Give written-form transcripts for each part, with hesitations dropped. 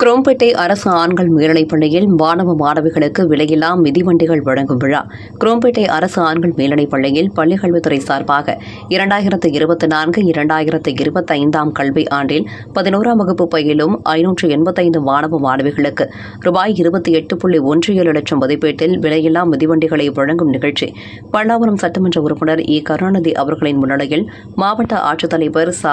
குரோம்பேட்டை அரசு ஆண்கள் மேல்நிலைப் பள்ளியில் மாணவ மாணவிகளுக்கு விலையில்லா மிதிவண்டிகள் வழங்கும் விழா. குரோம்பேட்டை அரசு ஆண்கள் மேல்நிலைப் பள்ளியில் பள்ளிக்கல்வித்துறை சார்பாக 2024-2025 கல்வி ஆண்டில் 11ஆம் வகுப்பு பயிலும் 585 மாணவ மாணவிகளுக்கு ரூபாய் 28.17 லட்சம் மதிப்பீட்டில் விலையில்லா மிதிவண்டிகளை வழங்கும் நிகழ்ச்சி பல்லாவரம் சட்டமன்ற உறுப்பினர் இ. கருணாநிதி அவர்களின் முன்னிலையில் மாவட்ட ஆட்சித்தலைவர் ச.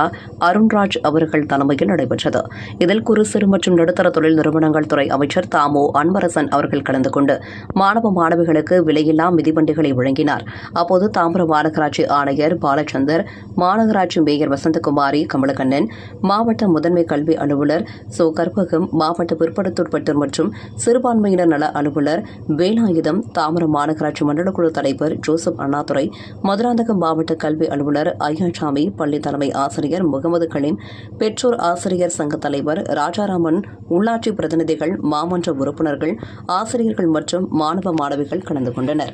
அருண்ராஜ் அவர்கள் தலைமையில் நடைபெற்றது. இதில் குறு சிறு மற்றும் நடுத்தர தொழில் நிறுவனங்கள் துறை அமைச்சர் தாமோ அன்பரசன் அவர்கள் கலந்து கொண்டு மாணவ மாணவிகளுக்கு விலையில்லா மிதிவண்டிகளை வழங்கினார். அப்போது தாம்பரம் மாநகராட்சி ஆணையர் பாலச்சந்தர், மாநகராட்சி மேயர் வசந்தகுமாரி கமலக்கண்ணன், மாவட்ட முதன்மை கல்வி அலுவலர் சோ. கற்பகம், மாவட்ட பிற்படுத்தப்பட்டோர் மற்றும் சிறுபான்மையினர் நல அலுவலர் வேலாயுதம், தாம்பரம் மாநகராட்சி மண்டலக்குழு தலைவர் ஜோசப் அண்ணாதுரை, மதுராந்தகம் மாவட்ட கல்வி அலுவலர் ஐயாசாமி, பள்ளி தலைமை ஆசிரியர் முகமது கலீம், பெற்றோர் ஆசிரியர் சங்க தலைவர் ராஜாராமன், உள்ளாட்சி பிரதிநிதிகள், மாமன்ற உறுப்பினர்கள், ஆசிரியர்கள் மற்றும் மாணவ மாணவிகள் கலந்து கொண்டனர்.